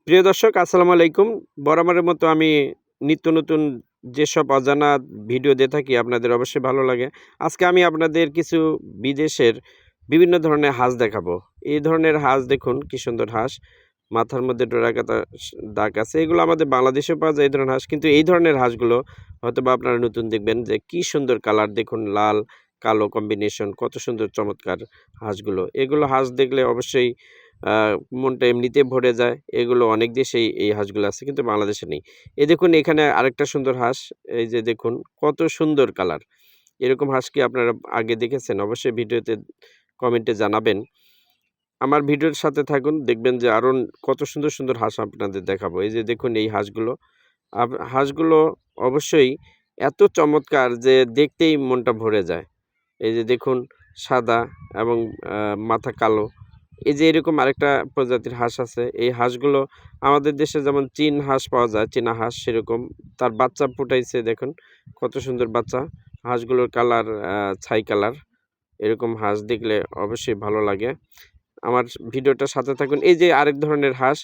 প্রিয় দর্শক আসসালামু আলাইকুম। বরাবরের মতো আমি নিত্য নতুন যেসব অজানা ভিডিও দিয়ে থাকি আপনাদের অবশ্যই ভালো লাগে। আজকে আমি আপনাদের কিছু বিদেশের বিভিন্ন ধরনের হাঁস দেখাবো। এই ধরনের হাঁস দেখুন কি সুন্দর হাঁস। মাথার মধ্যে ডোরাকাটা দাগ আছে। এগুলো আমাদের বাংলাদেশেও পাওয়া যায় এই ধরনের হাঁস। কিন্তু এই ধরনের হাঁসগুলো হয়তোবা আপনারা নতুন দেখবেন যে কি সুন্দর কালার দেখুন লাল, কালো কম্বিনেশন কত সুন্দর চমৎকার হাঁসগুলো। এগুলো হাঁস দেখলে অবশ্যই আ মনটা এমনিতেই ভরে যায়। এগুলো অনেক দেশেই এই হাঁসগুলো আছে কিন্তু বাংলাদেশে নেই। এই দেখুন এখানে আরেকটা সুন্দর হাঁস। এই যে দেখুন কত সুন্দর কালার। এরকম হাঁস কি আপনারা আগে দেখেছেন? অবশ্যই ভিডিওতে কমেন্টে জানাবেন। আমার ভিডিওর সাথে থাকুন দেখবেন যে আরো কত সুন্দর, সুন্দর হাঁস আপনাদের দেখাবো। এই যে দেখুন এই হাঁসগুলো। হাঁসগুলো অবশ্যই এত চমৎকার যে দেখতেই মনটা ভরে যায়। এই যে দেখুন সাদা এবং আ মাথা কালো। এই যে এরকম আরেকটা প্রজাতির হাঁস আছে। এই হাঁসগুলো আমাদের দেশে যেমন চীন হাঁস পাওয়া যায়, চীনা হাঁস সেরকম তার বাচ্চা ফুটাইছে দেখুন কত সুন্দর বাচ্চা। হাঁসগুলোর কালার ছাই কালার। এরকম হাঁস দেখলে অবশ্যই ভালো লাগে। আমার ভিডিওটার সাথে থাকুন। এই যে আরেক ধরনের হাঁস,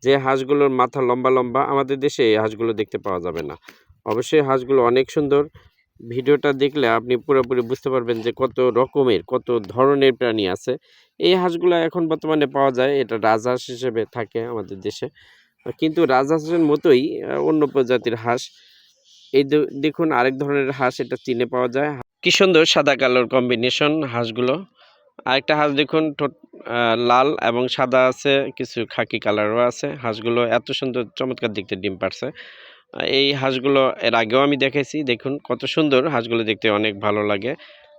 যে হাঁসগুলোর মাথা লম্বা, লম্বা আমাদের দেশে এই হাঁসগুলো দেখতে পাওয়া যাবে না। অবশ্যই হাঁসগুলো অনেক সুন্দর। ভিডিওটা দেখলে আপনি পুরোপুরি বুঝতে পারবেন যে কত রকমের, কত ধরনের প্রাণী আছে। এই হাঁসগুলা এখন বর্তমানে পাওয়া যায়। এটা রাজহাঁস হিসেবে থাকে আমাদের দেশে। কিন্তু রাজহাঁসের মতোই অন্য প্রজাতির হাঁস। এই দেখুন আরেক ধরনের হাঁস এটা চীনে পাওয়া যায়। কি সুন্দর সাদা কালোর কম্বিনেশন হাঁসগুলো। আরেকটা হাঁস দেখুন ঠোঁট লাল এবং সাদা আছে, কিছু খাকি কালারও আছে। হাঁসগুলো এত সুন্দর চমৎকার দেখতে ডিম পারছে। এই হাঁসগুলো এর আগেও আমি দেখেছি। দেখুন কত সুন্দর হাঁসগুলো দেখতে অনেক ভালো লাগে।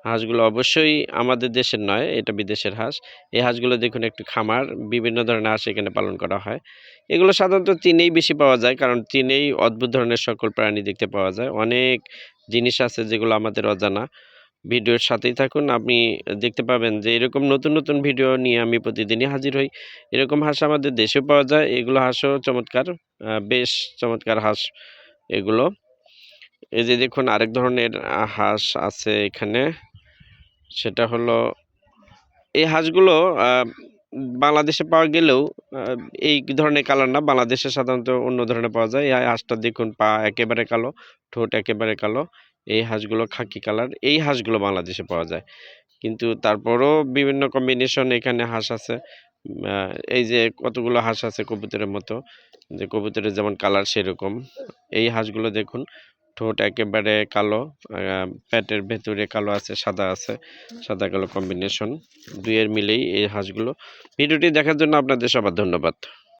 হাঁসগুলো অবশ্যই আমাদের দেশের নয়, এটা বিদেশের হাঁস। এই হাঁসগুলো দেখুন একটু খামার, বিভিন্ন ধরনের হাঁস এখানে পালন করা হয়। এগুলো সাধারণত চীনেই বেশি পাওয়া যায় কারণ চীনেই অদ্ভুত ধরনের সকল প্রাণী দেখতে পাওয়া যায়। অনেক জিনিস আছে যেগুলো আমাদের অজানা। ভিডিওর সাথেই থাকুন। আপনি দেখতে পাবেন যে এরকম নতুন, নতুন ভিডিও নিয়ে আমি প্রতিদিনই হাজির হই। এরকম হাঁস আমাদের দেশেও পাওয়া যায়। এগুলো হাঁসও চমৎকার, বেশ চমৎকার হাঁস এগুলো। এই যে দেখুন আরেক ধরনের হাঁস আছে এখানে। সেটা হলো এই হাঁসগুলো আ বাংলাদেশে পাওয়া গেলেও আ এই ধরনের কালার না। বাংলাদেশে সাধারণত অন্য ধরনের পাওয়া যায়। এই হাঁসটা দেখুন পা একেবারে কালো, ঠোঁট একেবারে কালো। এই হাঁসগুলো খাকি কালার। এই হাঁসগুলো বাংলাদেশে পাওয়া যায়। কিন্তু তারপরও বিভিন্ন কম্বিনেশন এখানে হাঁস আছে। আ এই যে কতগুলো হাঁস আছে কবুতরের মতো। যে কবুতরের যেমন কালার সেরকম। এই হাঁসগুলো দেখুন ঠোঁট একেবারে কালো, আ পেটের ভেতরে কালো আছে, সাদা আছে। সাদা কালো কম্বিনেশন ২ এর মিলেই এই হাঁসগুলো। ভিডিওটি দেখার জন্য আপনাদের সবার ধন্যবাদ।